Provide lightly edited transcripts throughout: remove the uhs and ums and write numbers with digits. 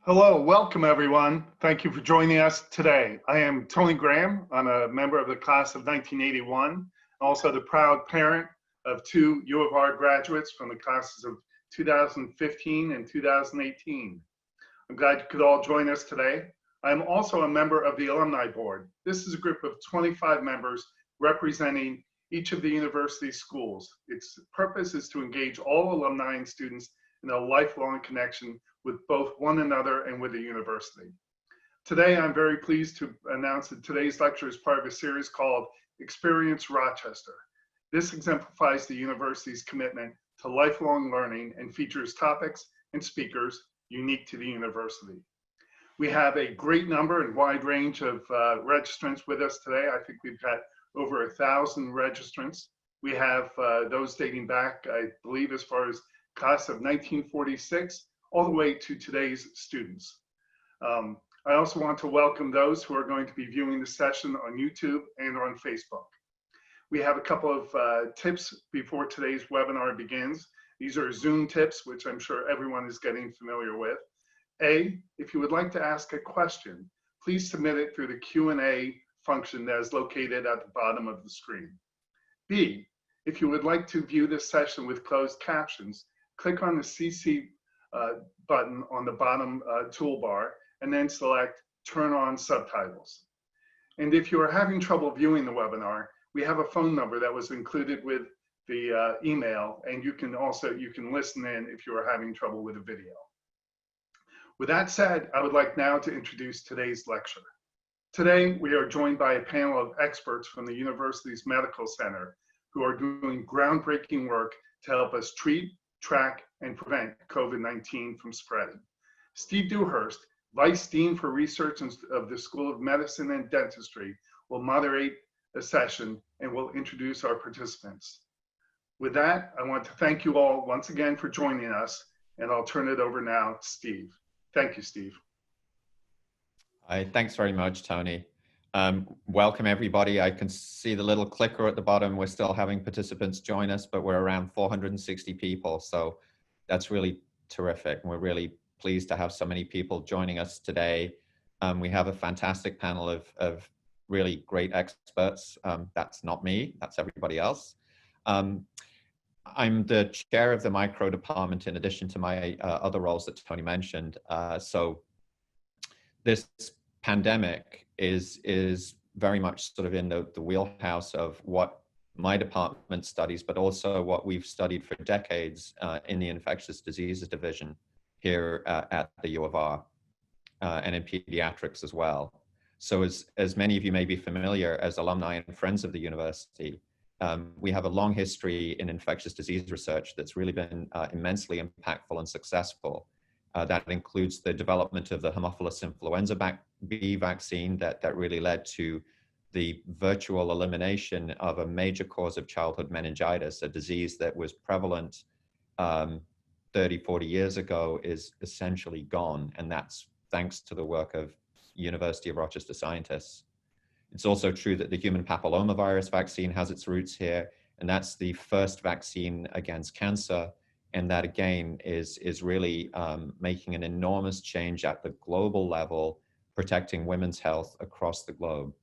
Hello, welcome everyone. Thank you for joining us today. I am Tony Graham. I'm a member of the class of 1981, also the proud parent of two U of R graduates from the classes of 2015 and 2018. I'm glad you could all join us today. I am also a member of the Alumni Board. This is a group of 25 members representing each of the university schools. Its purpose is to engage all alumni and students in a lifelong connection with both one another and with the university. Today, I'm very pleased to announce that today's lecture is part of a series called Experience Rochester. This exemplifies the university's commitment to lifelong learning and features topics and speakers unique to the university. We have a great number and wide range of registrants with us today. I think we've got over 1,000 registrants. We have those dating back, I believe, as far as class of 1946, all the way to today's students. I also want to welcome those who are going to be viewing the session on YouTube and on Facebook. We have a couple of tips before today's webinar begins. These are Zoom tips, which I'm sure everyone is getting familiar with. A, if you would like to ask a question, please submit it through the Q&A function that is located at the bottom of the screen. B, if you would like to view this session with closed captions, click on the CC button on the bottom toolbar and then select Turn on Subtitles. And if you are having trouble viewing the webinar, we have a phone number that was included with the email, and you can listen in if you are having trouble with the video. With that said, I would like now to introduce today's lecture. Today, we are joined by a panel of experts from the university's medical center who are doing groundbreaking work to help us treat, track, and prevent COVID-19 from spreading. Steve Dewhurst, Vice Dean for Research of the School of Medicine and Dentistry, will moderate a session and will introduce our participants. With that, I want to thank you all once again for joining us, and I'll turn it over now to Steve. Thank you, Steve. Hi, thanks very much, Tony. Welcome everybody. I can see the little clicker at the bottom. We're still having participants join us, but we're around 460 people. So that's really terrific. And we're really pleased to have so many people joining us today. We have a fantastic panel of really great experts. That's not me, that's everybody else. I'm the chair of the micro department in addition to my other roles that Tony mentioned. So this pandemic is very much sort of in the wheelhouse of what my department studies, but also what we've studied for decades in the infectious diseases division here at the U of R and in pediatrics as well. So as many of you may be familiar as alumni and friends of the university, we have a long history in infectious disease research that's really been immensely impactful and successful. That includes the development of the Haemophilus influenza B vaccine that really led to the virtual elimination of a major cause of childhood meningitis, a disease that was prevalent 30, 40 years ago is essentially gone. And that's thanks to the work of University of Rochester scientists. It's also true that the human papillomavirus vaccine has its roots here, and that's the first vaccine against cancer. And that again is really making an enormous change at the global level, protecting women's health across the globe.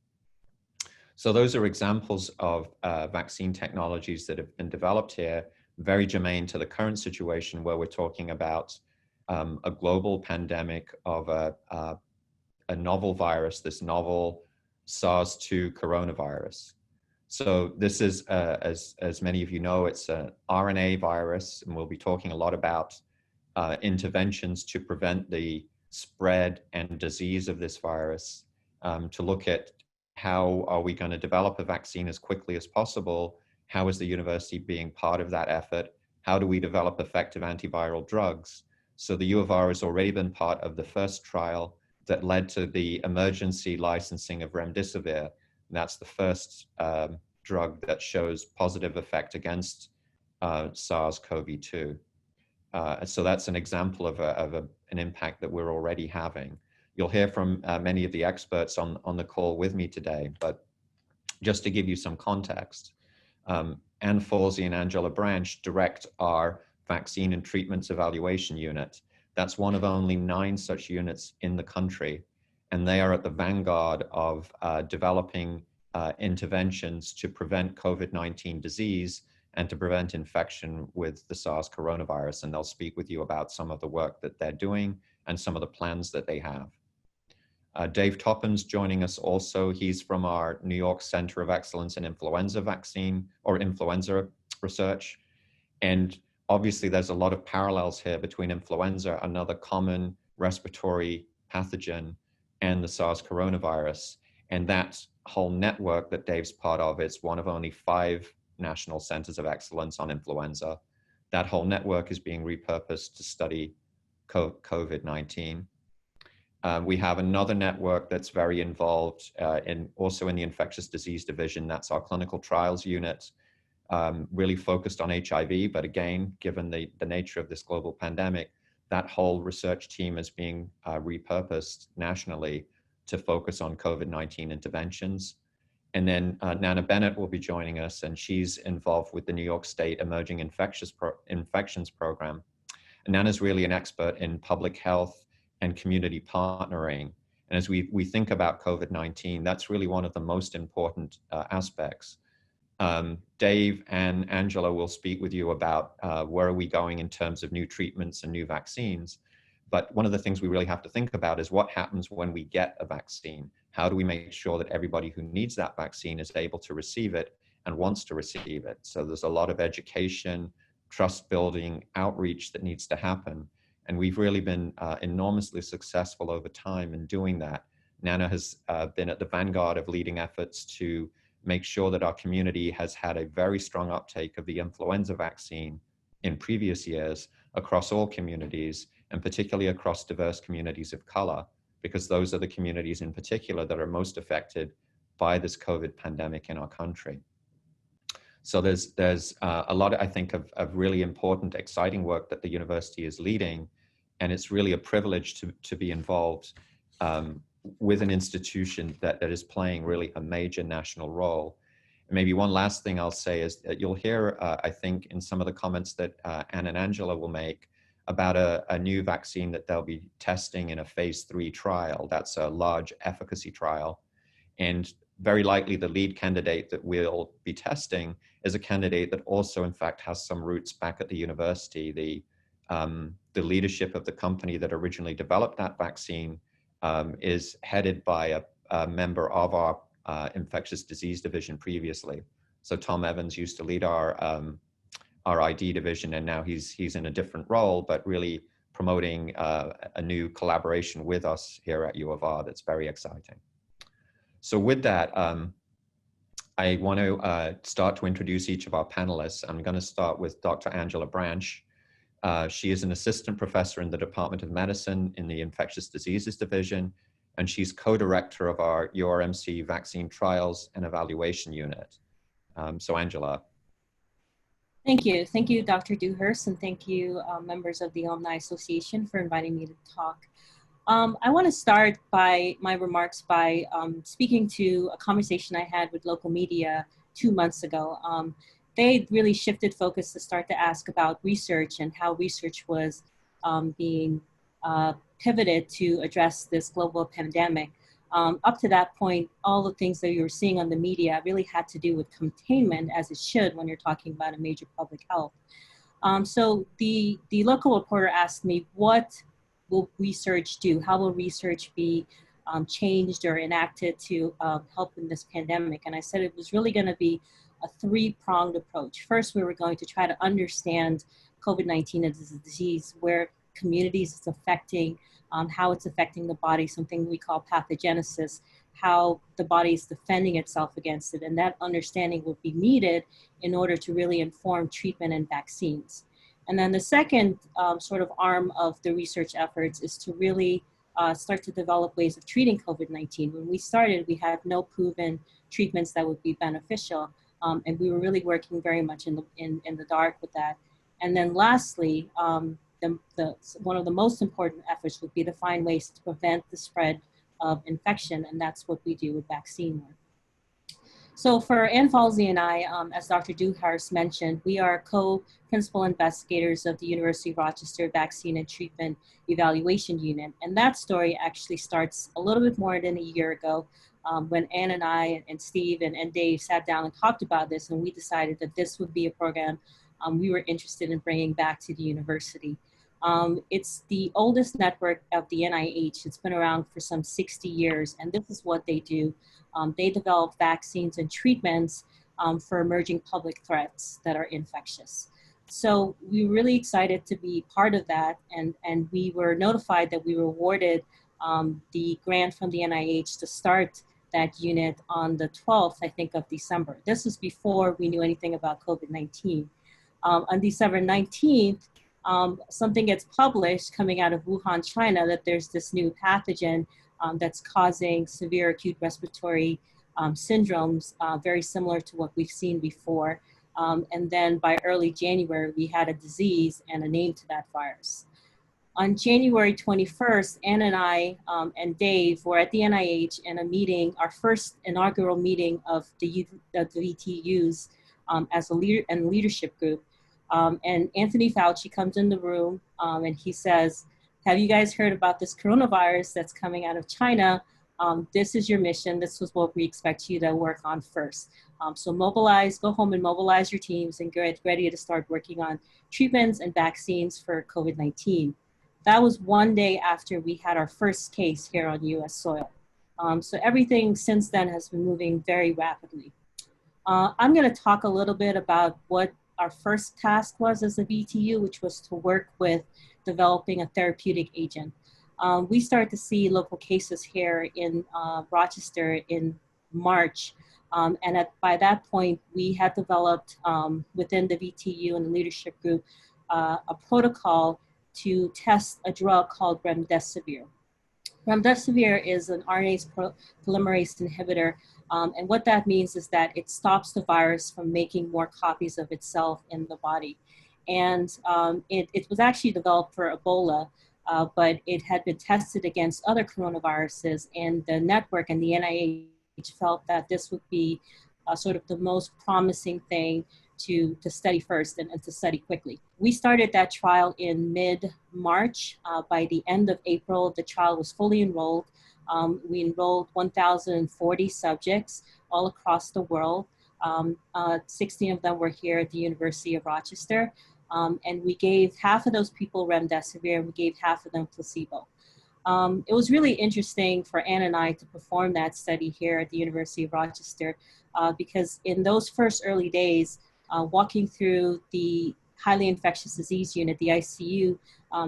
So those are examples of vaccine technologies that have been developed here, very germane to the current situation where we're talking about a global pandemic of a novel virus, this novel SARS-2 coronavirus. So this is, as many of you know, it's an RNA virus, and we'll be talking a lot about interventions to prevent the spread and disease of this virus, to look at how are we going to develop a vaccine as quickly as possible, how is the university being part of that effort, how do we develop effective antiviral drugs. So the U of R has already been part of the first trial that led to the emergency licensing of remdesivir. And that's the first drug that shows positive effect against SARS-CoV-2. So that's an example of an impact that we're already having. You'll hear from many of the experts on the call with me today, but just to give you some context, Anne Falsey and Angela Branche direct our vaccine and treatments evaluation unit. That's one of only 9 such units in the country. And they are at the vanguard of developing interventions to prevent COVID-19 disease and to prevent infection with the SARS coronavirus. And they'll speak with you about some of the work that they're doing and some of the plans that they have. Dave Topham's joining us also. He's from our New York Center of Excellence in Influenza Vaccine or Influenza Research. And obviously there's a lot of parallels here between influenza, another common respiratory pathogen, and the SARS coronavirus. And that whole network that Dave's part of is one of only 5 national centers of excellence on influenza. That whole network is being repurposed to study COVID-19. We have another network that's very involved also in the infectious disease division. That's our clinical trials unit, really focused on HIV. But again, given the nature of this global pandemic, that whole research team is being repurposed nationally to focus on COVID-19 interventions. And then Nana Bennett will be joining us, and she's involved with the New York State Emerging Infections Program. And Nana's really an expert in public health and community partnering. And as we think about COVID-19, that's really one of the most important aspects. Dave and Angela will speak with you about where are we going in terms of new treatments and new vaccines. But one of the things we really have to think about is what happens when we get a vaccine. How do we make sure that everybody who needs that vaccine is able to receive it and wants to receive it? So there's a lot of education, trust building, outreach that needs to happen. And we've really been enormously successful over time in doing that. Nana has been at the vanguard of leading efforts to make sure that our community has had a very strong uptake of the influenza vaccine in previous years across all communities, and particularly across diverse communities of color, because those are the communities in particular that are most affected by this COVID pandemic in our country. So there's a lot, I think, of really important, exciting work that the university is leading, and it's really a privilege to be involved with an institution that is playing really a major national role. And maybe one last thing I'll say is that you'll hear, I think, in some of the comments that Anne and Angela will make about a new vaccine that they'll be testing in a phase 3 trial. That's a large efficacy trial. And very likely the lead candidate that we'll be testing is a candidate that also, in fact, has some roots back at the university. The leadership of the company that originally developed that vaccine is headed by a member of our infectious disease division previously. So Tom Evans used to lead our ID division, and now he's in a different role, but really promoting a new collaboration with us here at U of R that's very exciting. So with that, I want to start to introduce each of our panelists. I'm going to start with Dr. Angela Branche. She is an assistant professor in the Department of Medicine in the Infectious Diseases Division, and she's co-director of our URMC Vaccine Trials and Evaluation Unit. So Angela. Thank you. Thank you, Dr. Dewhurst, and thank you, members of the Alumni Association, for inviting me to talk. I want to start my remarks by speaking to a conversation I had with local media 2 months ago. They really shifted focus to start to ask about research and how research was being pivoted to address this global pandemic. Up to that point, all the things that you were seeing on the media really had to do with containment, as it should when you're talking about a major public health. So the local reporter asked me, what will research do? How will research be changed or enacted to help in this pandemic? And I said it was really going to be a 3-pronged approach. First, we were going to try to understand COVID-19 as a disease, where communities it's affecting, how it's affecting the body, something we call pathogenesis, how the body is defending itself against it. And that understanding would be needed in order to really inform treatment and vaccines. And then the second sort of arm of the research efforts is to really start to develop ways of treating COVID-19. When we started, we had no proven treatments that would be beneficial. And we were really working very much in the dark with that. And then lastly, one of the most important efforts would be to find ways to prevent the spread of infection, and that's what we do with vaccine work. So for Ann Falsey and I, as Dr. Dewhurst mentioned, we are co-principal investigators of the University of Rochester Vaccine and Treatment Evaluation Unit. And that story actually starts a little bit more than a year ago when Ann and I and Steve and Dave sat down and talked about this, and we decided that this would be a program we were interested in bringing back to the university. It's the oldest network of the NIH. It's been around for some 60 years, and this is what they do. They develop vaccines and treatments for emerging public threats that are infectious. So we were really excited to be part of that, and we were notified that we were awarded the grant from the NIH to start that unit on the 12th, I think, of December. This was before we knew anything about COVID-19. On December 19th, something gets published coming out of Wuhan, China, that there's this new pathogen that's causing severe acute respiratory syndromes, very similar to what we've seen before. And then by early January, we had a disease and a name to that virus. On January 21st, Ann and I and Dave were at the NIH in a meeting, our first inaugural meeting of the VTUs as a leadership group. And Anthony Fauci comes in the room and he says, have you guys heard about this coronavirus that's coming out of China? This is your mission. This is what we expect you to work on first. So mobilize, go home and mobilize your teams and get ready to start working on treatments and vaccines for COVID-19. That was one day after we had our first case here on US soil. So everything since then has been moving very rapidly. I'm gonna talk a little bit about what our first task was as a VTU, which was to work with developing a therapeutic agent. We started to see local cases here in Rochester in March. And by that point, we had developed within the VTU and the leadership group a protocol to test a drug called remdesivir. Remdesivir is an RNase polymerase inhibitor. And what that means is that it stops the virus from making more copies of itself in the body. And it was actually developed for Ebola, but it had been tested against other coronaviruses, and the network and the NIH felt that this would be sort of the most promising thing to study first and to study quickly. We started that trial in mid-March. By the end of April, the trial was fully enrolled. We enrolled 1,040 subjects all across the world. 16 of them were here at the University of Rochester. And we gave half of those people remdesivir, and we gave half of them placebo. It was really interesting for Ann and I to perform that study here at the University of Rochester because in those first early days, walking through the highly infectious disease unit, the ICU,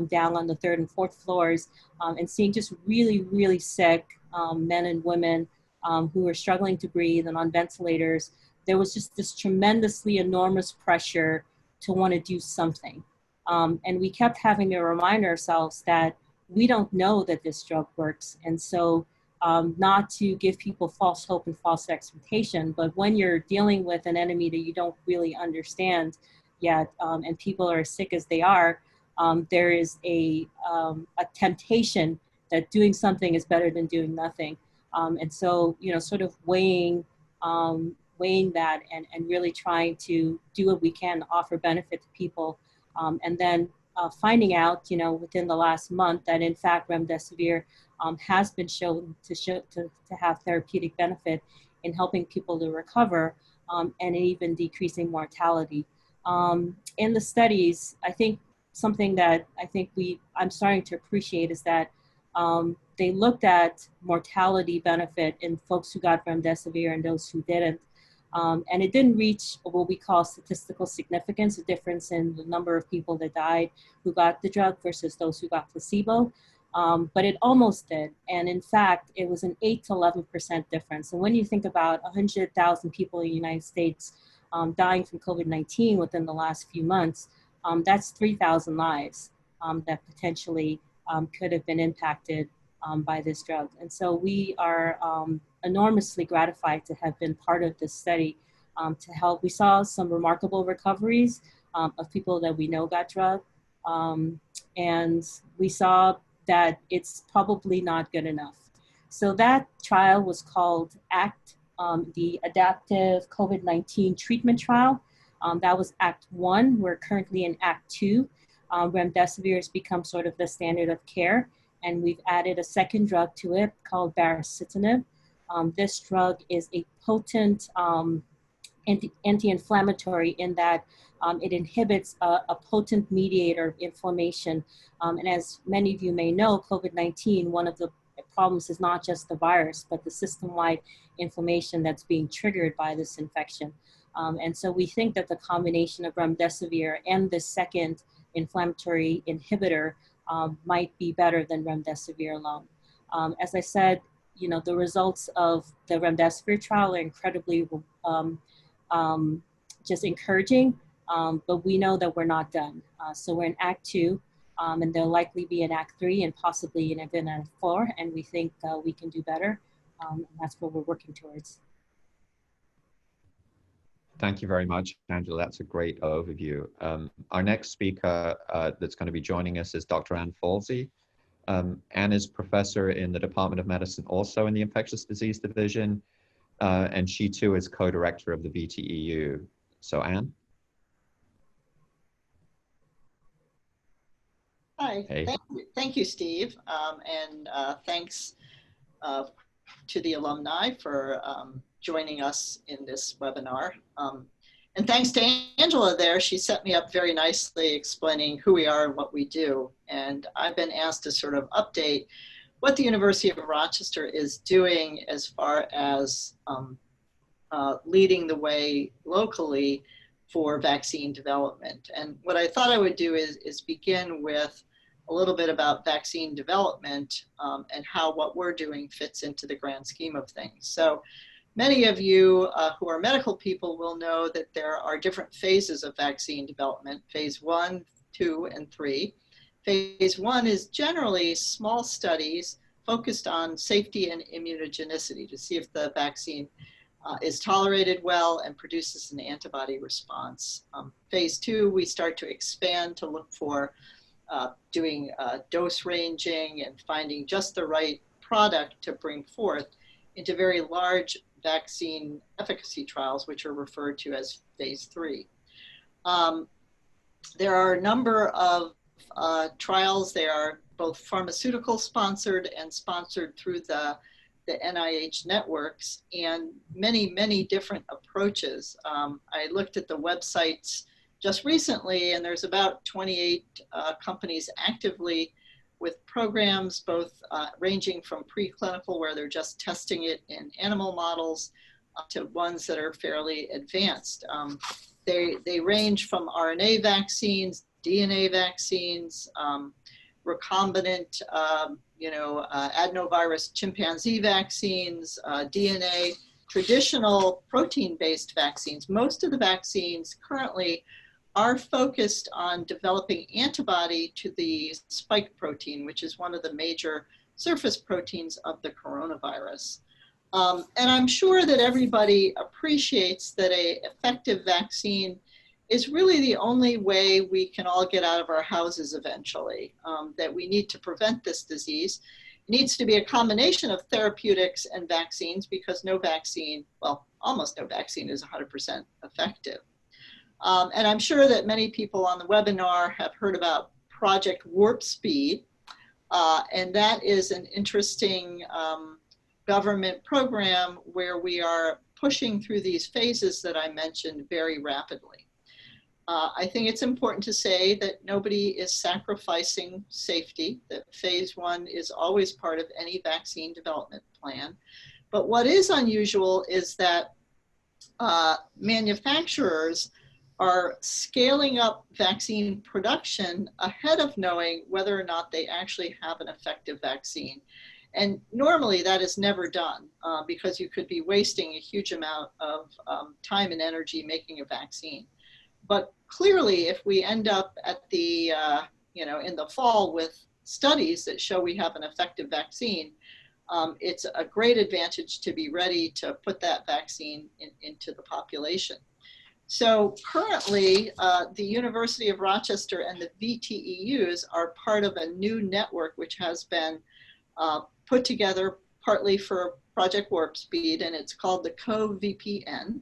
down on the 3rd and 4th floors, and seeing just really, really sick men and women who were struggling to breathe and on ventilators, there was just this tremendously enormous pressure to want to do something. And we kept having to remind ourselves that we don't know that this drug works. And so not to give people false hope and false expectation, but when you're dealing with an enemy that you don't really understand yet, and people are as sick as they are, there is a temptation that doing something is better than doing nothing. And so, you know, sort of weighing that and really trying to do what we can to offer benefit to people. And then finding out, you know, within the last month that in fact remdesivir has been shown to have therapeutic benefit in helping people to recover and even decreasing mortality. In the studies, I think something that I'm starting to appreciate is that they looked at mortality benefit in folks who got remdesivir and those who didn't. And it didn't reach what we call statistical significance, a difference in the number of people that died who got the drug versus those who got placebo. But it almost did. And in fact, it was an 8 to 11% difference. And when you think about 100,000 people in the United States dying from COVID-19 within the last few months, that's 3,000 lives that potentially could have been impacted by this drug. And so we are enormously gratified to have been part of this study to help. We saw some remarkable recoveries of people that we know got drug. And we saw that it's probably not good enough. So that trial was called ACT the adaptive COVID-19 treatment trial. That was Act 1. We're currently in Act 2. Remdesivir has become sort of the standard of care, and we've added a second drug to it called baricitinib. This drug is a potent anti-inflammatory in that it inhibits a potent mediator of inflammation. And as many of you may know, COVID-19, one of the problems is not just the virus, but the system-wide inflammation that's being triggered by this infection. And so we think that the combination of remdesivir and the second inflammatory inhibitor might be better than remdesivir alone. As I said, you know, the results of the remdesivir trial are incredibly just encouraging, but we know that we're not done. So we're in Act 2, and there'll likely be an Act 3 and possibly an even Act 4, and we think we can do better, and that's what we're working towards. Thank you very much, Angela. That's a great overview. Our next speaker that's going to be joining us is Dr. Anne Falsey. Anne is professor in the Department of Medicine, also in the Infectious Disease Division, and she too is co-director of the VTEU. So Anne? Hi, hey. Thank you, Steve, and thanks to the alumni for joining us in this webinar. And thanks to Angela there, she set me up very nicely explaining who we are and what we do. And I've been asked to sort of update what the University of Rochester is doing as far as leading the way locally for vaccine development. And what I thought I would do is begin with a little bit about vaccine development and how what we're doing fits into the grand scheme of things. So many of you who are medical people will know that there are different phases of vaccine development, phase 1, 2, and 3. Phase 1 is generally small studies focused on safety and immunogenicity to see if the vaccine is tolerated well and produces an antibody response. Phase 2, we start to expand to look for doing dose ranging and finding just the right product to bring forth into very large vaccine efficacy trials, which are referred to as phase 3. There are a number of trials. They are both pharmaceutical sponsored and sponsored through the NIH networks, and many different approaches. I looked at the websites just recently, and there's about 28 companies actively with programs both ranging from preclinical, where they're just testing it in animal models, to ones that are fairly advanced. They range from RNA vaccines, DNA vaccines, recombinant, adenovirus chimpanzee vaccines, DNA, traditional protein-based vaccines. Most of the vaccines currently are focused on developing antibody to the spike protein, which is one of the major surface proteins of the coronavirus. And I'm sure that everybody appreciates that an effective vaccine is really the only way we can all get out of our houses eventually, that we need to prevent this disease. It needs to be a combination of therapeutics and vaccines, because no vaccine, well, almost no vaccine is 100% effective. And I'm sure that many people on the webinar have heard about Project Warp Speed, and that is an interesting government program where we are pushing through these phases that I mentioned very rapidly. I think it's important to say that nobody is sacrificing safety, that phase 1 is always part of any vaccine development plan. But what is unusual is that manufacturers are scaling up vaccine production ahead of knowing whether or not they actually have an effective vaccine. And normally that is never done because you could be wasting a huge amount of time and energy making a vaccine. But clearly, if we end up at the, in the fall with studies that show we have an effective vaccine, it's a great advantage to be ready to put that vaccine into the population. So currently, the University of Rochester and the VTEUs are part of a new network which has been put together partly for Project Warp Speed, and it's called the CoVPN.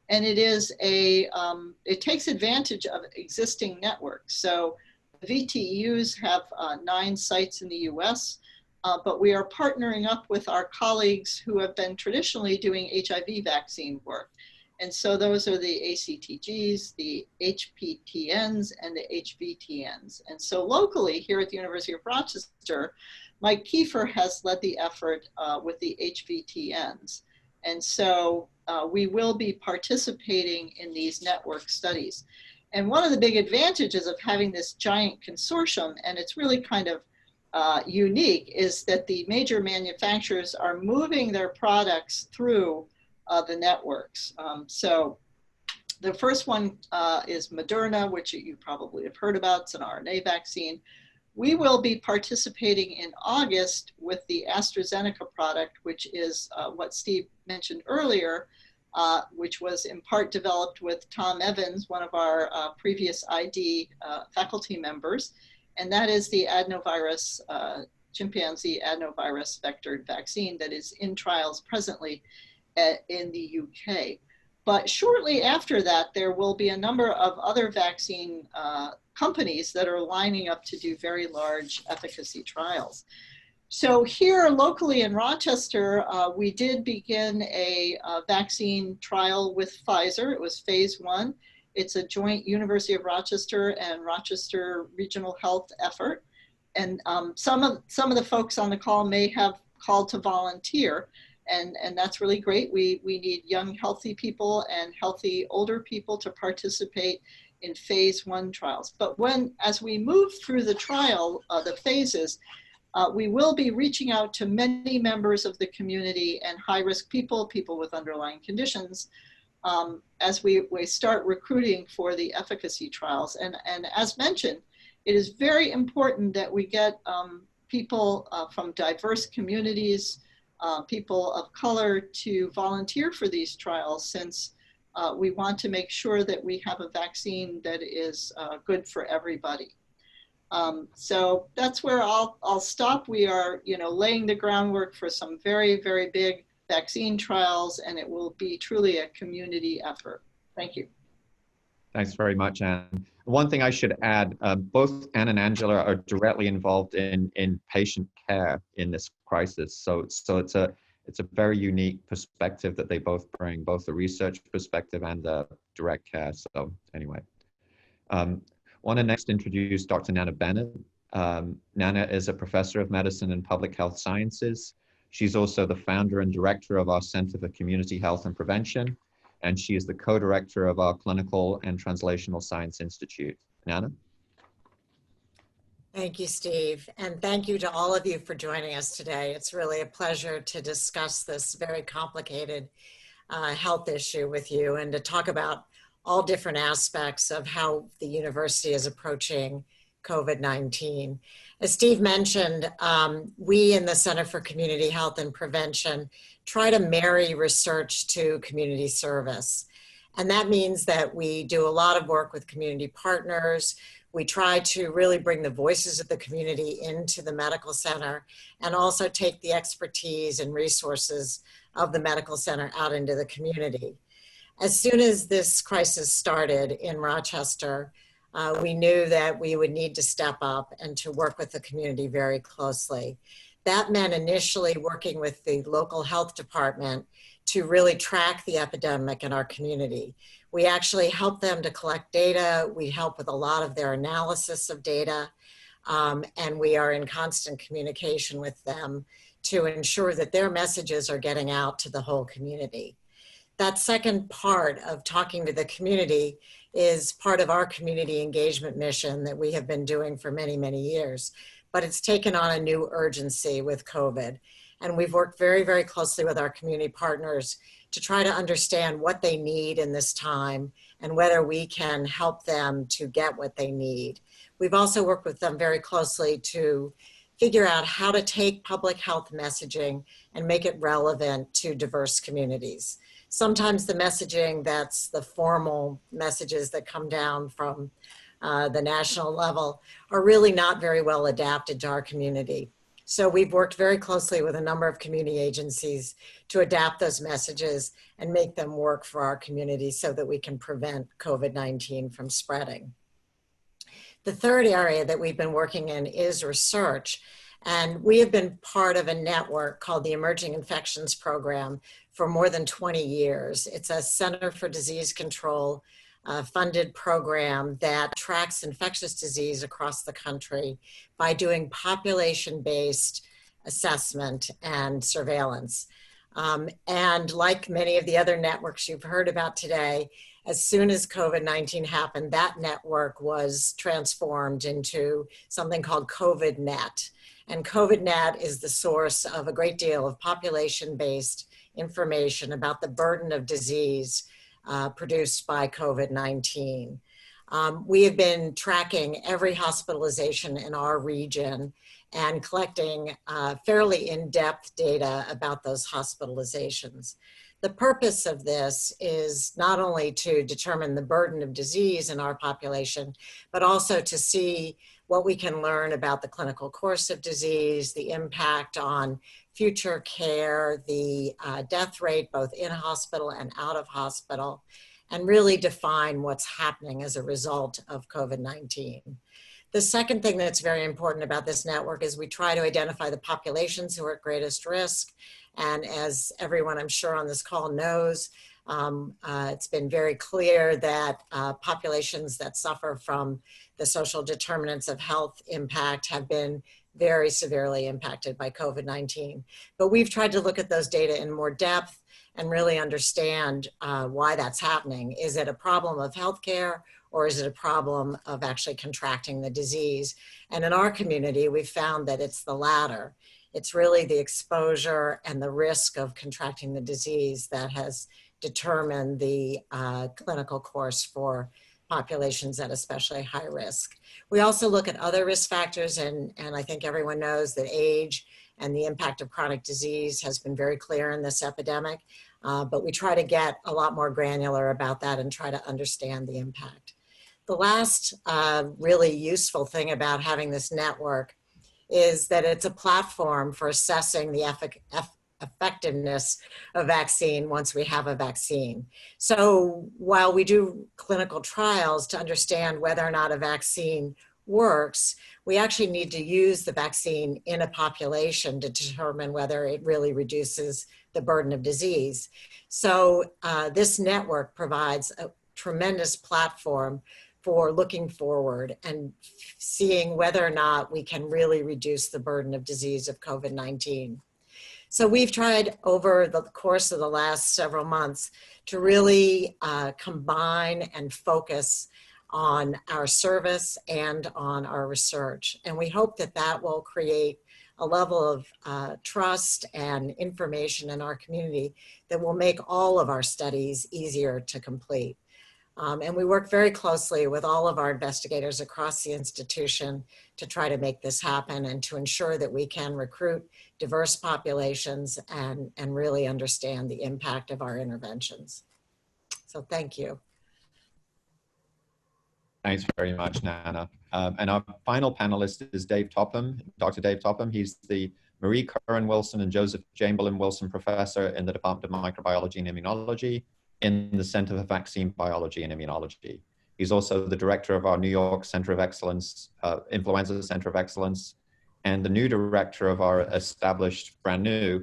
And it is it takes advantage of existing networks. So VTUs have 9 sites in the US, but we are partnering up with our colleagues who have been traditionally doing HIV vaccine work. And so those are the ACTGs, the HPTNs, and the HVTNs. And so locally here at the University of Rochester, Mike Kiefer has led the effort with the HVTNs. And so we will be participating in these network studies. And one of the big advantages of having this giant consortium, and it's really kind of unique, is that the major manufacturers are moving their products through the networks. So the first one is Moderna, which you probably have heard about. It's an RNA vaccine. We will be participating in August with the AstraZeneca product, which is what Steve mentioned earlier, which was in part developed with Tom Evans, one of our previous ID faculty members. And that is the adenovirus, chimpanzee adenovirus vectored vaccine that is in trials presently in the UK. But shortly after that, there will be a number of other vaccine companies that are lining up to do very large efficacy trials. So here locally in Rochester, we did begin a vaccine trial with Pfizer. It was phase 1. It's a joint University of Rochester and Rochester Regional Health effort. And some of the folks on the call may have called to volunteer. And that's really great. We need young, healthy people and healthy older people to participate in phase 1 trials. But as we move through the trial, the phases, we will be reaching out to many members of the community and high-risk people with underlying conditions, as we start recruiting for the efficacy trials. And as mentioned, it is very important that we get people from diverse communities, people of color to volunteer for these trials, since we want to make sure that we have a vaccine that is good for everybody. So that's where I'll stop. We are, laying the groundwork for some very, very big vaccine trials, and it will be truly a community effort. Thank you. Thanks very much, Anne. One thing I should add, both Anne and Angela are directly involved in patient care in this crisis. So it's a very unique perspective that they both bring, both the research perspective and the direct care. So anyway, want to next introduce Dr. Nana Bennett. Nana is a professor of medicine and public health sciences. She's also the founder and director of our Center for Community Health and Prevention, and she is the co-director of our Clinical and Translational Science Institute. Nana? Thank you, Steve. And thank you to all of you for joining us today. It's really a pleasure to discuss this very complicated health issue with you and to talk about all different aspects of how the university is approaching COVID-19. As Steve mentioned, we in the Center for Community Health and Prevention try to marry research to community service. And that means that we do a lot of work with community partners. We try to really bring the voices of the community into the medical center and also take the expertise and resources of the medical center out into the community. As soon as this crisis started in Rochester, we knew that we would need to step up and to work with the community very closely. That meant initially working with the local health department to really track the epidemic in our community. We actually helped them to collect data. We help with a lot of their analysis of data, and we are in constant communication with them to ensure that their messages are getting out to the whole community. That second part of talking to the community is part of our community engagement mission that we have been doing for many, many years, but it's taken on a new urgency with COVID. And we've worked very, very closely with our community partners to try to understand what they need in this time and whether we can help them to get what they need. We've also worked with them very closely to figure out how to take public health messaging and make it relevant to diverse communities. Sometimes the messaging that's the formal messages that come down from the national level are really not very well adapted to our community. So we've worked very closely with a number of community agencies to adapt those messages and make them work for our community so that we can prevent COVID-19 from spreading. The third area that we've been working in is research. And we have been part of a network called the Emerging Infections Program for more than 20 years. It's a Center for Disease Control funded program that tracks infectious disease across the country by doing population-based assessment and surveillance. And like many of the other networks you've heard about today, as soon as COVID-19 happened, that network was transformed into something called COVIDNet. And COVIDNet is the source of a great deal of population-based information about the burden of disease produced by COVID-19. We have been tracking every hospitalization in our region and collecting fairly in-depth data about those hospitalizations. The purpose of this is not only to determine the burden of disease in our population, but also to see what we can learn about the clinical course of disease, the impact on future care, the death rate, both in hospital and out of hospital, and really define what's happening as a result of COVID-19. The second thing that's very important about this network is we try to identify the populations who are at greatest risk. And as everyone I'm sure on this call knows, it's been very clear that populations that suffer from the social determinants of health impact have been very severely impacted by COVID-19. But we've tried to look at those data in more depth and really understand why that's happening. Is it a problem of healthcare, or is it a problem of actually contracting the disease? And in our community, we've found that it's the latter. It's really the exposure and the risk of contracting the disease that has determined the clinical course for populations at especially high risk. We also look at other risk factors, and I think everyone knows that age and the impact of chronic disease has been very clear in this epidemic, but we try to get a lot more granular about that and try to understand the impact. The last really useful thing about having this network is that it's a platform for assessing the effectiveness of vaccine once we have a vaccine. So while we do clinical trials to understand whether or not a vaccine works, we actually need to use the vaccine in a population to determine whether it really reduces the burden of disease. So this network provides a tremendous platform for looking forward and seeing whether or not we can really reduce the burden of disease of COVID-19. So we've tried over the course of the last several months to really combine and focus on our service and on our research. And we hope that that will create a level of trust and information in our community that will make all of our studies easier to complete. And we work very closely with all of our investigators across the institution to try to make this happen and to ensure that we can recruit diverse populations and really understand the impact of our interventions. So thank you. Thanks very much, Nana. And our final panelist is Dave Topham, Dr. Dave Topham. He's the Marie Curran Wilson and Joseph Chamberlain Wilson Professor in the Department of Microbiology and Immunology in the Center for Vaccine Biology and Immunology. He's also the director of our New York Center of Excellence, Influenza Center of Excellence, and the new director of our established, brand new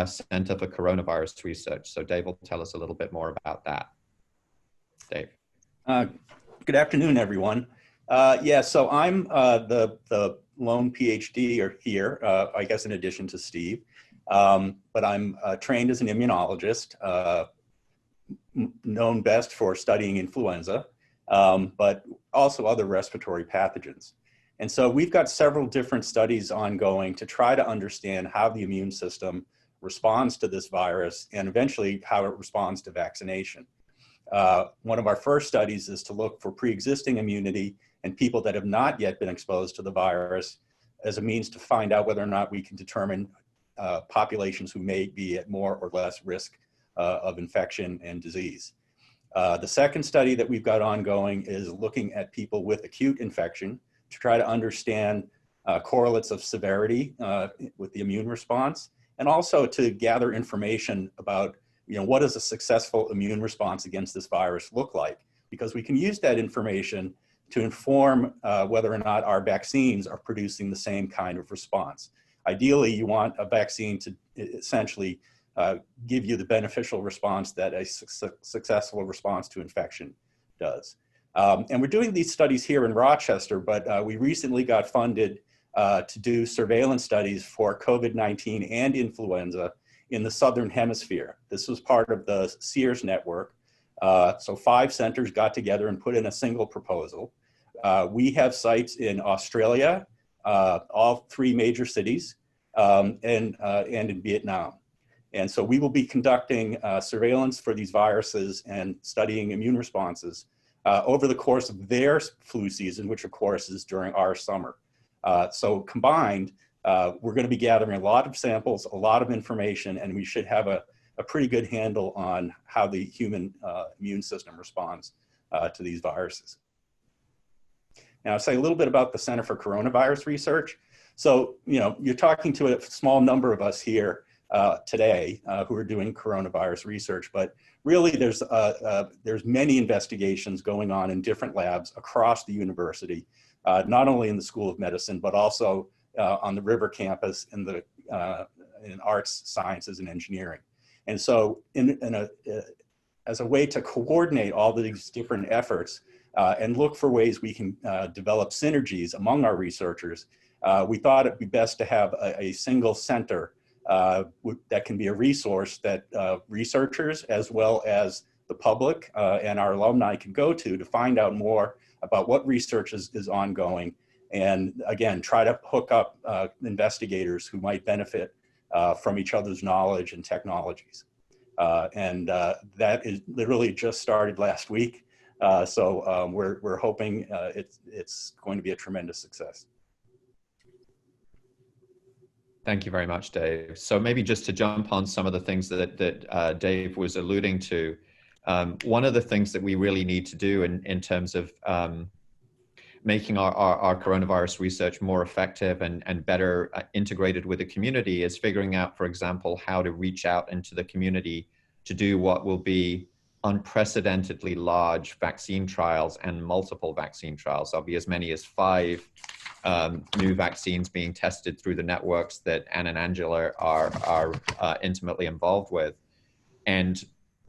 Center for Coronavirus Research. So Dave will tell us a little bit more about that. Dave. Good afternoon, everyone. Yeah, so I'm the lone PhD here, I guess in addition to Steve, but I'm trained as an immunologist, known best for studying influenza, but also other respiratory pathogens. And so we've got several different studies ongoing to try to understand how the immune system responds to this virus and eventually how it responds to vaccination. One of our first studies is to look for pre-existing immunity in people that have not yet been exposed to the virus as a means to find out whether or not we can determine populations who may be at more or less risk of infection and disease. The second study that we've got ongoing is looking at people with acute infection to try to understand correlates of severity with the immune response, and also to gather information about, what does a successful immune response against this virus look like? Because we can use that information to inform whether or not our vaccines are producing the same kind of response. Ideally, you want a vaccine to essentially give you the beneficial response that a successful response to infection does. And we're doing these studies here in Rochester, but we recently got funded to do surveillance studies for COVID-19 and influenza in the Southern Hemisphere. This was part of the SEERS network. So 5 centers got together and put in a single proposal. We have sites in Australia, all 3 major cities, and in Vietnam. And so we will be conducting surveillance for these viruses and studying immune responses over the course of their flu season, which of course is during our summer. So combined, we're going to be gathering a lot of samples, a lot of information, and we should have a pretty good handle on how the human immune system responds to these viruses. Now, I'll say a little bit about the Center for Coronavirus Research. So, you're talking to a small number of us here today who are doing coronavirus research, but really there's many investigations going on in different labs across the university, not only in the School of Medicine, but also on the River campus in arts, sciences, and engineering. And so as a way to coordinate all these different efforts and look for ways we can develop synergies among our researchers, we thought it'd be best to have a single center that can be a resource that researchers as well as the public and our alumni can go to find out more about what research is ongoing, and again, try to hook up investigators who might benefit from each other's knowledge and technologies. And that is literally just started last week. So we're hoping it's going to be a tremendous success. Thank you very much, Dave. So maybe just to jump on some of the things that Dave was alluding to, one of the things that we really need to do in terms of making our coronavirus research more effective and better integrated with the community is figuring out, for example, how to reach out into the community to do what will be unprecedentedly large vaccine trials and multiple vaccine trials. There'll be as many as 5 new vaccines being tested through the networks that Anne and Angela are intimately involved with. And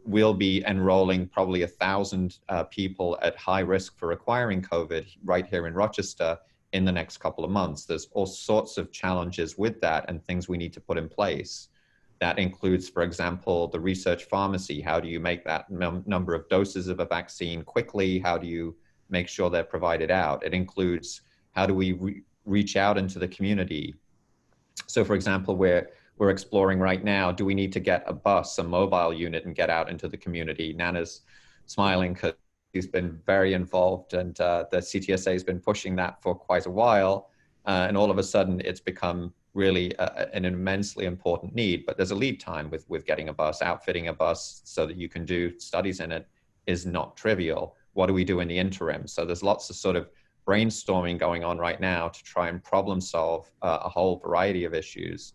we'll be enrolling probably 1,000 people at high risk for acquiring COVID right here in Rochester in the next couple of months. There's all sorts of challenges with that and things we need to put in place. That includes, for example, the research pharmacy. How do you make that number of doses of a vaccine quickly? How do you make sure they're provided out? It includes, how do we reach out into the community? So for example, we're exploring right now, do we need to get a bus, a mobile unit, and get out into the community? Nana's smiling because she's been very involved, and the CTSA has been pushing that for quite a while. And all of a sudden it's become really an immensely important need, but there's a lead time with getting a bus. Outfitting a bus so that you can do studies in it is not trivial. What do we do in the interim? So there's lots of sort of brainstorming going on right now to try and problem solve a whole variety of issues.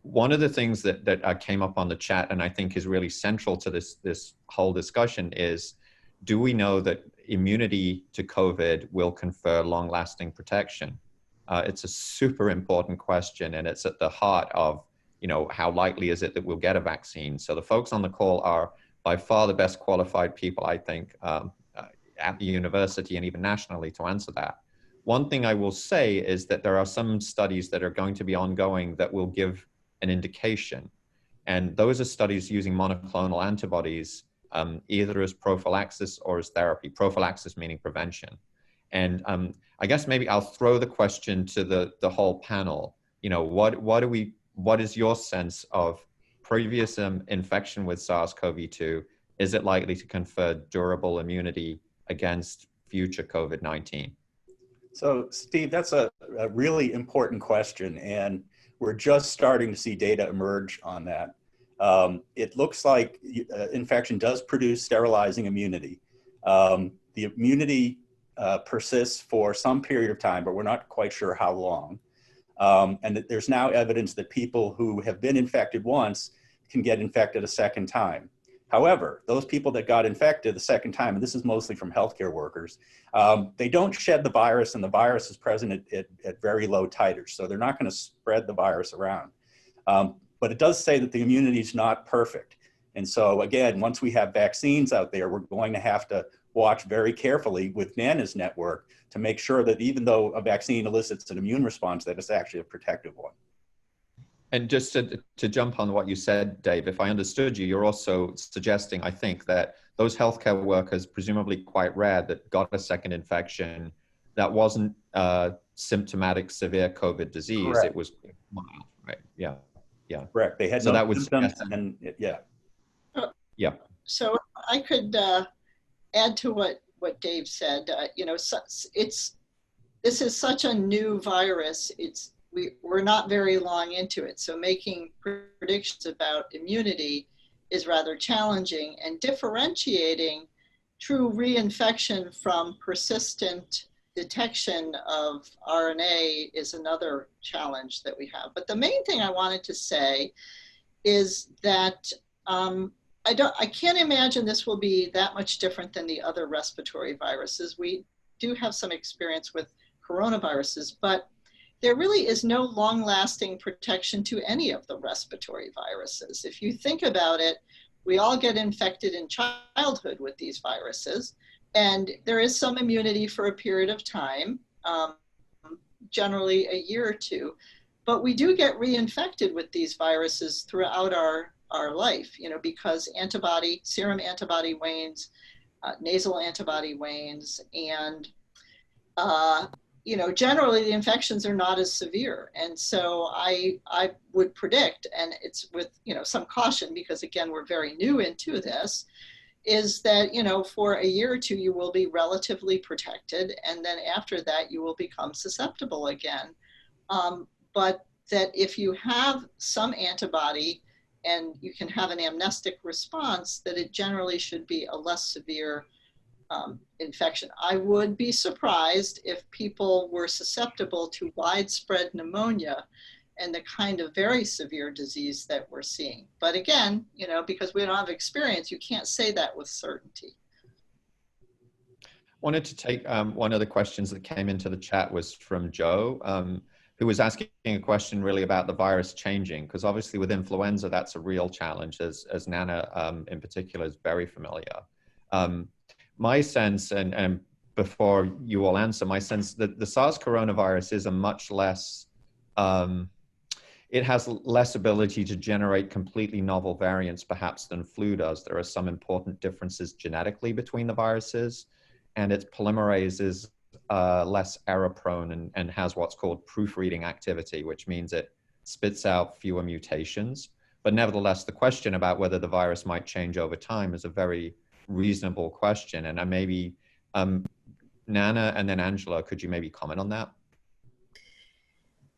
One of the things that came up on the chat, and I think is really central to this whole discussion, is, do we know that immunity to COVID will confer long-lasting protection? It's a super important question, and it's at the heart of, how likely is it that we'll get a vaccine? So the folks on the call are by far the best qualified people, I think, at the university and even nationally to answer that. One thing I will say is that there are some studies that are going to be ongoing that will give an indication. And those are studies using monoclonal antibodies, either as prophylaxis or as therapy. Prophylaxis meaning prevention. And I guess maybe I'll throw the question to the whole panel. What is your sense of previous infection with SARS-CoV-2? Is it likely to confer durable immunity against future COVID-19? So Steve, that's a really important question, and we're just starting to see data emerge on that. It looks like infection does produce sterilizing immunity. The immunity persists for some period of time, but we're not quite sure how long. And that there's now evidence that people who have been infected once can get infected a second time. However, those people that got infected the second time, and this is mostly from healthcare workers, they don't shed the virus, and the virus is present at very low titers. So they're not going to spread the virus around. But it does say that the immunity is not perfect. And so again, once we have vaccines out there, we're going to have to watch very carefully with Nana's network to make sure that even though a vaccine elicits an immune response, that it's actually a protective one. And just to jump on what you said, Dave, if I understood you, you're also suggesting, I think, that those healthcare workers, presumably quite rare, that got a second infection, that wasn't symptomatic severe COVID disease. Correct. It was mild, right? Yeah, yeah. Correct. They had So no that would symptoms, suggest, and yeah. yeah. So I could add to what Dave said. You know, this is such a new virus. We're not very long into it, so making predictions about immunity is rather challenging, and differentiating true reinfection from persistent detection of RNA is another challenge that we have. But the main thing I wanted to say is that I can't imagine this will be that much different than the other respiratory viruses. We do have some experience with coronaviruses, but there really is no long-lasting protection to any of the respiratory viruses. If you think about it, we all get infected in childhood with these viruses, and there is some immunity for a period of time, generally a year or two, but we do get reinfected with these viruses throughout our life, you know, because serum antibody wanes, nasal antibody wanes, and you know, generally the infections are not as severe. And so I would predict, and it's with, you know, some caution, because again, we're very new into this, is that, you know, for a year or two, you will be relatively protected. And then after that, you will become susceptible again. But that if you have some antibody and you can have an amnestic response, that it generally should be a less severe infection. I would be surprised if people were susceptible to widespread pneumonia and the kind of very severe disease that we're seeing. But again, you know, because we don't have experience, you can't say that with certainty. Wanted to take one of the questions that came into the chat was from Joe, who was asking a question really about the virus changing, because obviously with influenza, that's a real challenge, as Nana in particular is very familiar. My sense, and before you all answer, my sense that the SARS coronavirus is a much less, it has less ability to generate completely novel variants perhaps than flu does. There are some important differences genetically between the viruses, and its polymerase is less error prone and has what's called proofreading activity, which means it spits out fewer mutations. But nevertheless, the question about whether the virus might change over time is a very reasonable question. And I maybe, Nana and then Angela, could you maybe comment on that?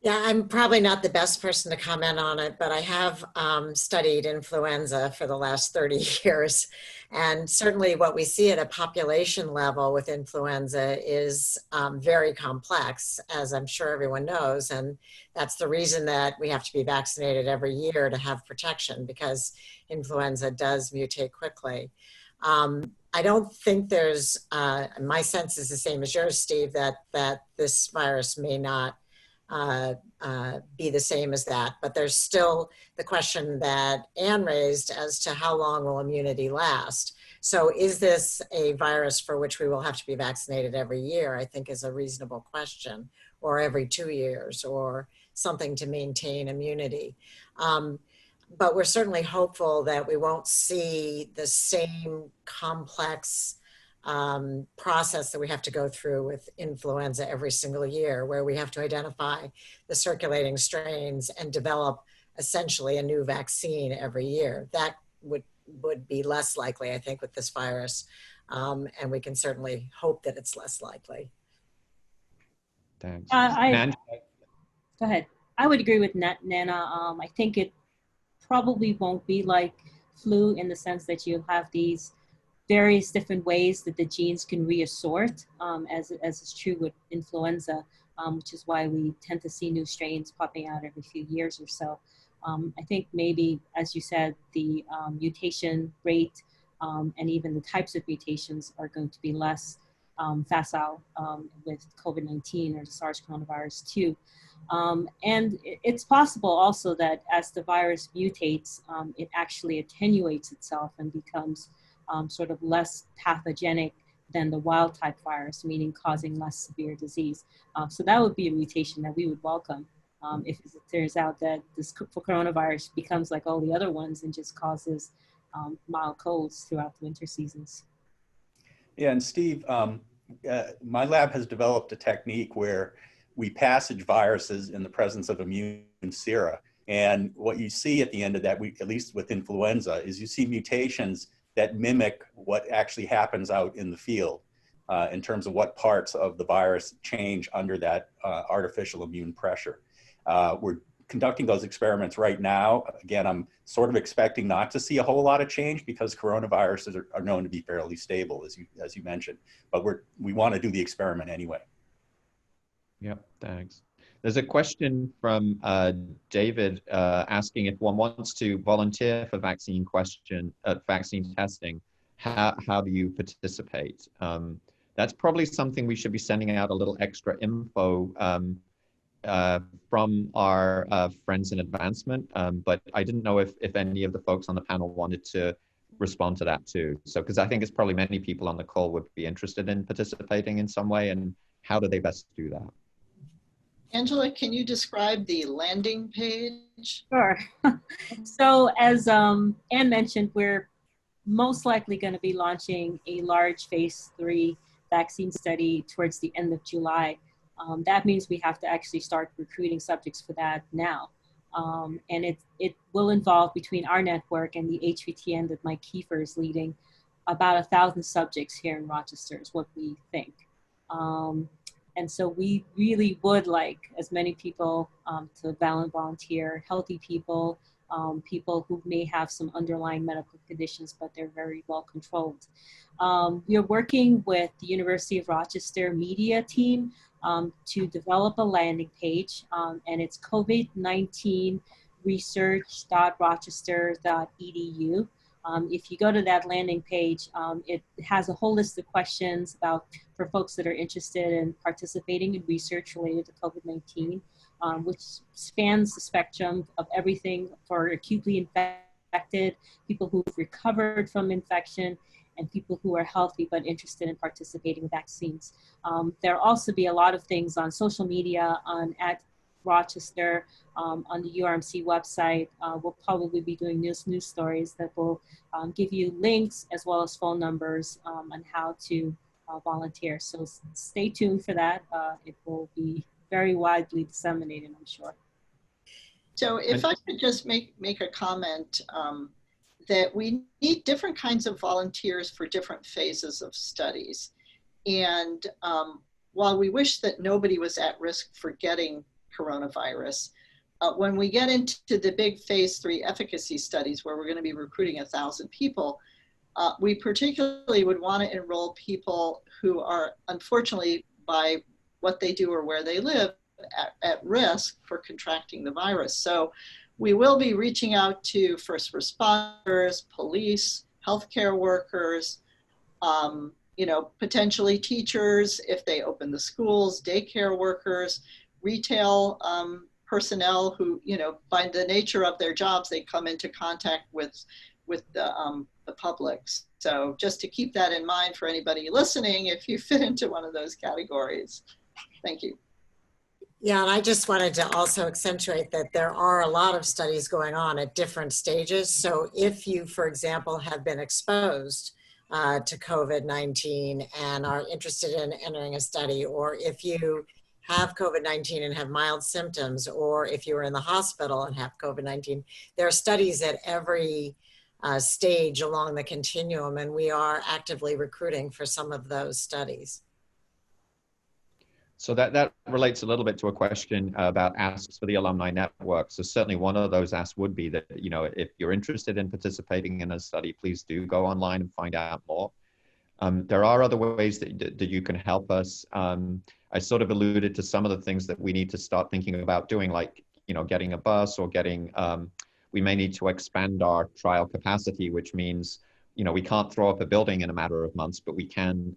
Yeah, I'm probably not the best person to comment on it, but I have studied influenza for the last 30 years. And certainly what we see at a population level with influenza is very complex, as I'm sure everyone knows. And that's the reason that we have to be vaccinated every year to have protection, because influenza does mutate quickly. I don't think there's, my sense is the same as yours, Steve, that this virus may not be the same as that, but there's still the question that Anne raised as to how long will immunity last. So is this a virus for which we will have to be vaccinated every year, I think is a reasonable question, or every 2 years, or something to maintain immunity. But we're certainly hopeful that we won't see the same complex process that we have to go through with influenza every single year, where we have to identify the circulating strains and develop essentially a new vaccine every year. That would be less likely, I think, with this virus. And we can certainly hope that it's less likely. Thanks. Go ahead. I would agree with Nana. I think it probably won't be like flu in the sense that you have these various different ways that the genes can reassort, as is true with influenza, which is why we tend to see new strains popping out every few years or so. I think maybe, as you said, the mutation rate and even the types of mutations are going to be less facile with COVID-19 or the SARS coronavirus too. And it's possible also that as the virus mutates, it actually attenuates itself and becomes sort of less pathogenic than the wild type virus, meaning causing less severe disease. So that would be a mutation that we would welcome if it turns out that this coronavirus becomes like all the other ones and just causes mild colds throughout the winter seasons. Yeah, and Steve, my lab has developed a technique where we passage viruses in the presence of immune sera. And what you see at the end of that, at least with influenza, is you see mutations that mimic what actually happens out in the field in terms of what parts of the virus change under that artificial immune pressure. We're conducting those experiments right now. Again, I'm sort of expecting not to see a whole lot of change because coronaviruses are known to be fairly stable, as you mentioned, but we want to do the experiment anyway. Yep, thanks. There's a question from David asking if one wants to volunteer for vaccine testing, how do you participate? That's probably something we should be sending out a little extra info from our friends in advancement, but I didn't know if any of the folks on the panel wanted to respond to that too. So, because I think it's probably many people on the call would be interested in participating in some way, and how do they best do that? Angela, can you describe the landing page? Sure. So as Anne mentioned, we're most likely going to be launching a large phase 3 vaccine study towards the end of July. That means we have to actually start recruiting subjects for that now. And it will involve, between our network and the HVTN that Mike Kiefer is leading, about 1,000 subjects here in Rochester is what we think. And so we really would like as many people to volunteer, healthy people, people who may have some underlying medical conditions, but they're very well controlled. We are working with the University of Rochester media team to develop a landing page, and it's covid19research.rochester.edu. If you go to that landing page, it has a whole list of questions for folks that are interested in participating in research related to COVID-19, which spans the spectrum of everything for acutely infected, people who've recovered from infection, and people who are healthy but interested in participating in vaccines. There'll also be a lot of things on social media, at Rochester, on the URMC website. We'll probably be doing news stories that will give you links as well as phone numbers on how to volunteer. So stay tuned for that. It will be very widely disseminated, I'm sure. So if I could just make a comment, that we need different kinds of volunteers for different phases of studies. And while we wish that nobody was at risk for getting coronavirus, when we get into the big phase 3 efficacy studies where we're going to be recruiting 1,000 people, we particularly would want to enroll people who are, unfortunately, by what they do or where they live, at risk for contracting the virus. So we will be reaching out to first responders, police, healthcare workers, potentially teachers if they open the schools, daycare workers, retail personnel who, by the nature of their jobs, they come into contact with the public. So just to keep that in mind for anybody listening, if you fit into one of those categories. Thank you. Yeah, and I just wanted to also accentuate that there are a lot of studies going on at different stages. So if you, for example, have been exposed to COVID-19 and are interested in entering a study, or if you have COVID-19 and have mild symptoms, or if you are in the hospital and have COVID-19, there are studies at every stage along the continuum, and we are actively recruiting for some of those studies. So that relates a little bit to a question about asks for the Alumni Network. So certainly one of those asks would be that, you know, if you're interested in participating in a study, please do go online and find out more. There are other ways that you can help us. I sort of alluded to some of the things that we need to start thinking about doing, like, you know, getting a bus or getting, we may need to expand our trial capacity, which means, you know, we can't throw up a building in a matter of months, but we can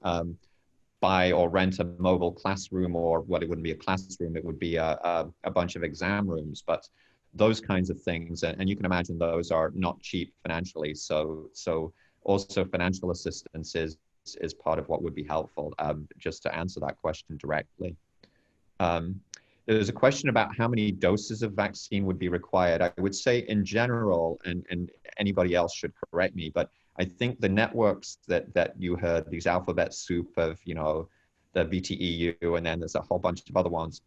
buy or rent a mobile classroom, or what, it wouldn't be a classroom, it would be a bunch of exam rooms, but those kinds of things. And you can imagine those are not cheap financially. So also financial assistance is part of what would be helpful, just to answer that question directly. There's a question about how many doses of vaccine would be required. I would say in general, and anybody else should correct me, but I think the networks that you heard, these alphabet soup of, you know, the VTEU, and then there's a whole bunch of other ones.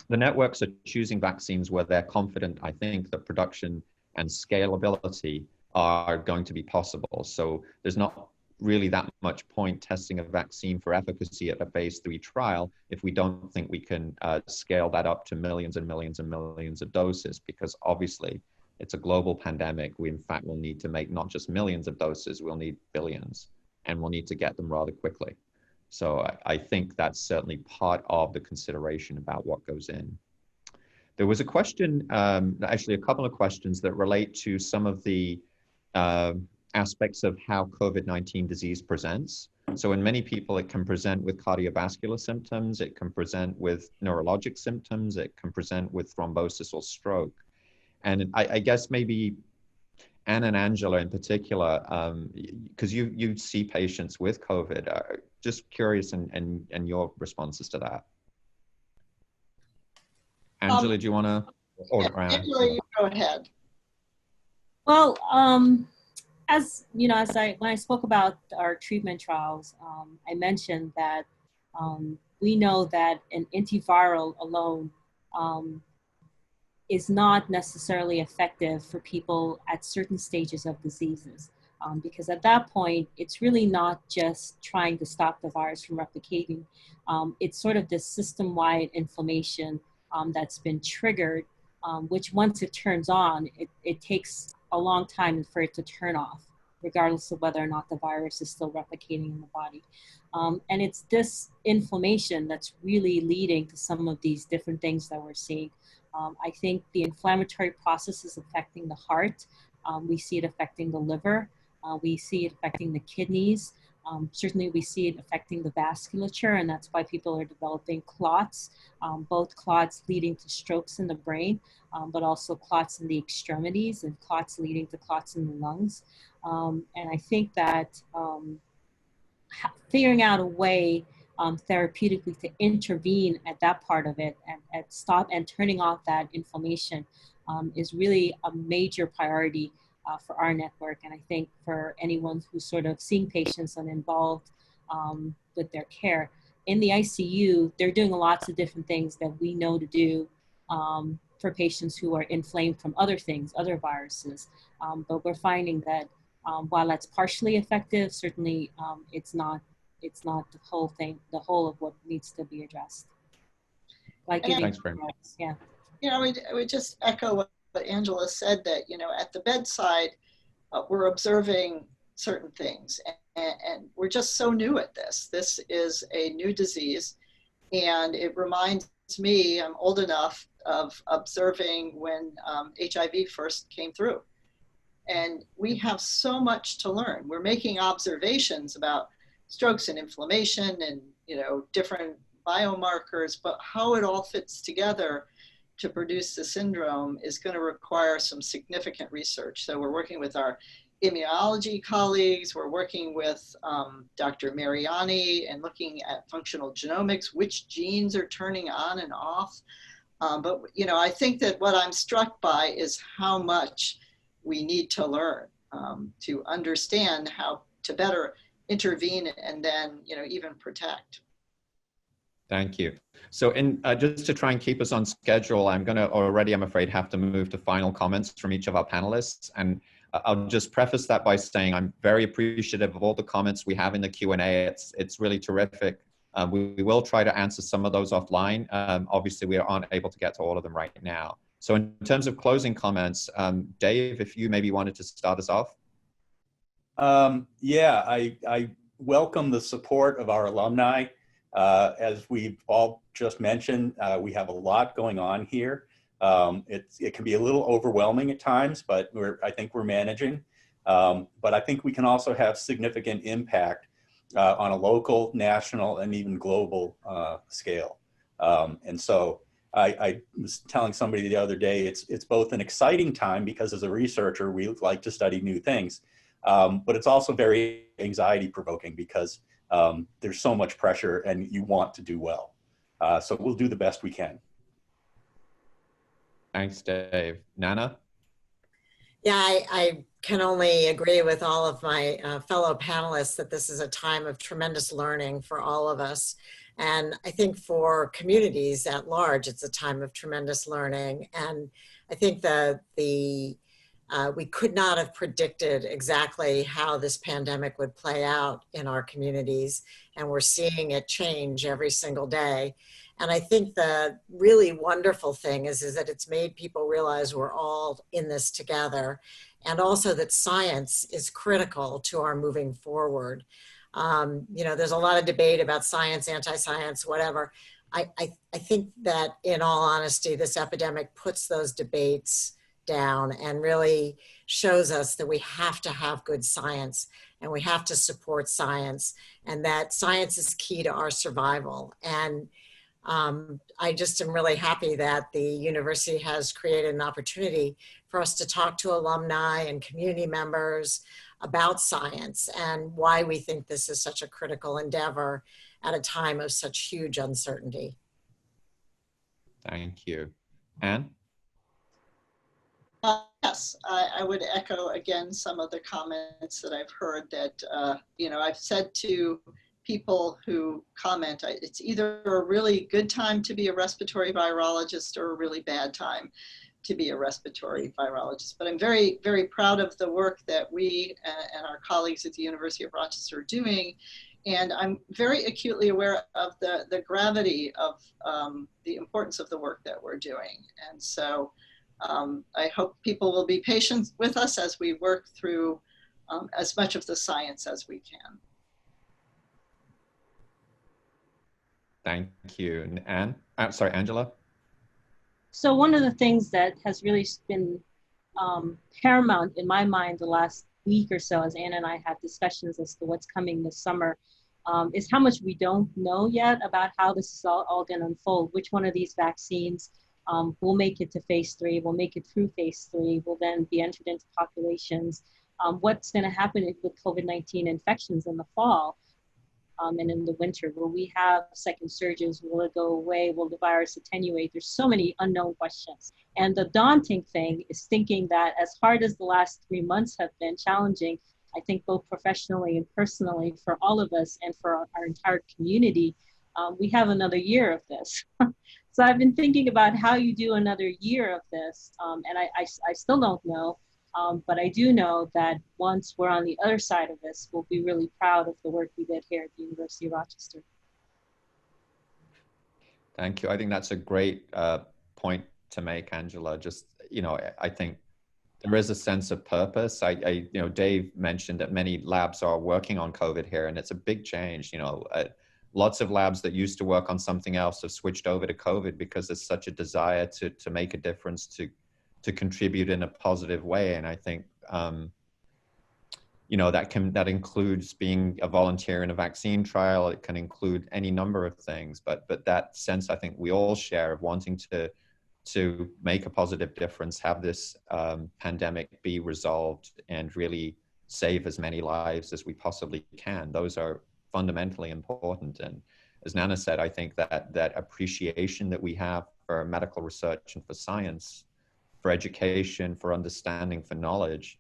The networks are choosing vaccines where they're confident, I think, that production and scalability are going to be possible. So there's not really that much point testing a vaccine for efficacy at a phase 3 trial if we don't think we can scale that up to millions and millions and millions of doses, because obviously it's a global pandemic. We in fact will need to make not just millions of doses, we'll need billions, and we'll need to get them rather quickly. So I think that's certainly part of the consideration about what goes in. There was a question, actually a couple of questions that relate to some of the aspects of how COVID-19 disease presents. So in many people, it can present with cardiovascular symptoms, it can present with neurologic symptoms, it can present with thrombosis or stroke. And I guess maybe Anne and Angela in particular, because you see patients with COVID, just curious and your responses to that. Angela, do you want to? Angela, you go ahead. Well, as you know, when I spoke about our treatment trials, I mentioned that we know that an antiviral alone is not necessarily effective for people at certain stages of diseases, because at that point, it's really not just trying to stop the virus from replicating. It's sort of this system-wide inflammation that's been triggered, which once it turns on, it takes a long time for it to turn off, regardless of whether or not the virus is still replicating in the body. And it's this inflammation that's really leading to some of these different things that we're seeing. I think the inflammatory process is affecting the heart. We see it affecting the liver. We see it affecting the kidneys. Certainly we see it affecting the vasculature, and that's why people are developing clots, both clots leading to strokes in the brain, but also clots in the extremities and clots leading to clots in the lungs. And I think that figuring out a way therapeutically to intervene at that part of it and stop and turning off that inflammation is really a major priority for our network. And I think for anyone who's sort of seeing patients and involved with their care. In the ICU, they're doing lots of different things that we know to do for patients who are inflamed from other things, other viruses. But we're finding that while that's partially effective, certainly it's not the whole thing, the whole of what needs to be addressed. Like Thanks very much. Yeah. You know, I would just echo what Angela said, that, you know, at the bedside, we're observing certain things, and we're just so new at this. This is a new disease, and it reminds me, I'm old enough, of observing when HIV first came through. And we have so much to learn. We're making observations about strokes and inflammation and, you know, different biomarkers, but how it all fits together to produce the syndrome is going to require some significant research. So we're working with our immunology colleagues, we're working with Dr. Mariani and looking at functional genomics, which genes are turning on and off. But, you know, I think that what I'm struck by is how much we need to learn to understand how to better intervene and then, you know, even protect. Thank you. So just to try and keep us on schedule, I'm going to already, I'm afraid, have to move to final comments from each of our panelists. And I'll just preface that by saying I'm very appreciative of all the comments we have in the Q&A. It's really terrific We will try to answer some of those offline. Obviously, we aren't able to get to all of them right now. So in terms of closing comments, Dave, if you maybe wanted to start us off. Yeah, I welcome the support of our alumni. As we've all just mentioned, we have a lot going on here. It can be a little overwhelming at times, but I think we're managing. But I think we can also have significant impact on a local, national, and even global scale. And so I was telling somebody the other day, it's both an exciting time because as a researcher, we like to study new things, but it's also very anxiety provoking because there's so much pressure and you want to do well. So we'll do the best we can. Thanks, Dave. Nana? Yeah, I can only agree with all of my fellow panelists that this is a time of tremendous learning for all of us. And I think for communities at large, it's a time of tremendous learning. And I think that we could not have predicted exactly how this pandemic would play out in our communities. And we're seeing it change every single day. And I think the really wonderful thing is that it's made people realize we're all in this together, and also that science is critical to our moving forward. You know, there's a lot of debate about science, anti-science, whatever. I think that in all honesty, this epidemic puts those debates down and really shows us that we have to have good science and we have to support science, and that science is key to our survival. And I just am really happy that the university has created an opportunity for us to talk to alumni and community members about science and why we think this is such a critical endeavor at a time of such huge uncertainty. Thank you. Anne? Yes, I would echo again some of the comments that I've heard that, you know, I've said to people who comment, it's either a really good time to be a respiratory virologist or a really bad time to be a respiratory virologist. But I'm very, very proud of the work that we and our colleagues at the University of Rochester are doing. And I'm very acutely aware of the gravity of the importance of the work that we're doing. And so I hope people will be patient with us as we work through as much of the science as we can. Thank you. Anne? Sorry, Angela? So one of the things that has really been paramount in my mind the last week or so, as Anna and I have discussions as to what's coming this summer, is how much we don't know yet about how this is all going to unfold. Which one of these vaccines will make it to phase 3, will make it through phase 3, will then be entered into populations. What's going to happen with COVID-19 infections in the fall? And in the winter, will we have second surges? Will it go away? Will the virus attenuate? There's so many unknown questions. And the daunting thing is thinking that as hard as the last 3 months have been challenging, I think both professionally and personally for all of us and for our entire community, we have another year of this. So I've been thinking about how you do another year of this. And I still don't know. But I do know that once we're on the other side of this, we'll be really proud of the work we did here at the University of Rochester. Thank you. I think that's a great point to make, Angela. Just, you know, I think there is a sense of purpose. You know, Dave mentioned that many labs are working on COVID here, and it's a big change. You know, lots of labs that used to work on something else have switched over to COVID because there's such a desire to make a difference, to contribute in a positive way. And I think, you know, that includes being a volunteer in a vaccine trial. It can include any number of things, but that sense I think we all share of wanting to make a positive difference, have this pandemic be resolved and really save as many lives as we possibly can. Those are fundamentally important. And as Nana said, I think that appreciation that we have for medical research and for science, for education, for understanding, for knowledge.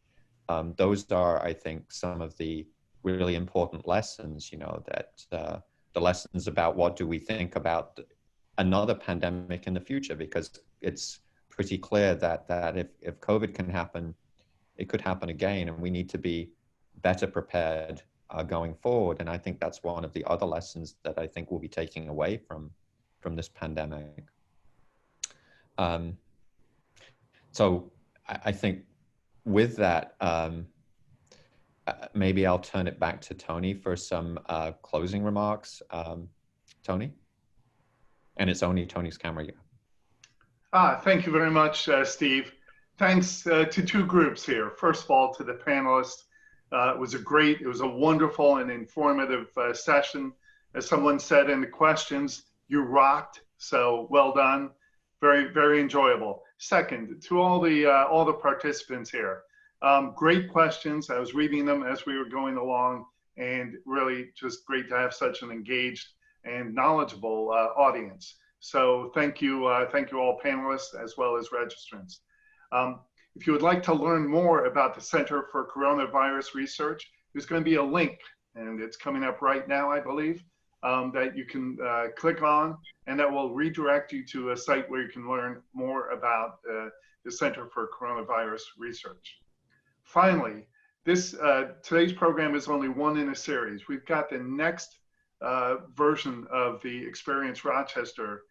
Those are, I think, some of the really important lessons, you know, that the lessons about what do we think about another pandemic in the future, because it's pretty clear that if COVID can happen, it could happen again, and we need to be better prepared going forward. And I think that's one of the other lessons that I think we'll be taking away from this pandemic. So I think with that, maybe I'll turn it back to Tony for some closing remarks. Tony? And it's only Tony's camera. Thank you very much, Steve. Thanks to two groups here. First of all, to the panelists. It was a wonderful and informative session. As someone said in the questions, you rocked, so well done. Very, very enjoyable. Second, to all the participants here, great questions. I was reading them as we were going along, and really just great to have such an engaged and knowledgeable audience. So thank you all panelists as well as registrants. If you would like to learn more about the Center for Coronavirus Research, there's going to be a link, and it's coming up right now, I believe, that you can click on, and that will redirect you to a site where you can learn more about the Center for Coronavirus Research. Finally, today's program is only one in a series. We've got the next version of the Experience Rochester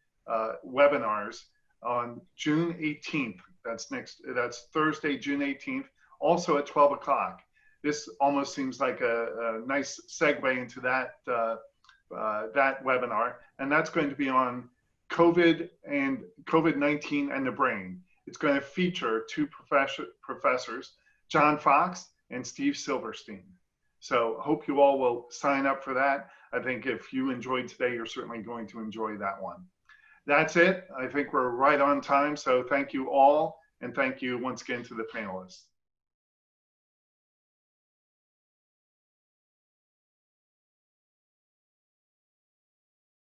webinars on June 18th. That's Thursday, June 18th, also at 12 o'clock. This almost seems like a nice segue into that webinar, and that's going to be on COVID-19 and the brain. It's going to feature two professors, John Fox and Steve Silverstein. So hope you all will sign up for that. I think if you enjoyed today, you're certainly going to enjoy that one. That's it. I think we're right on time. So thank you all. And thank you once again to the panelists.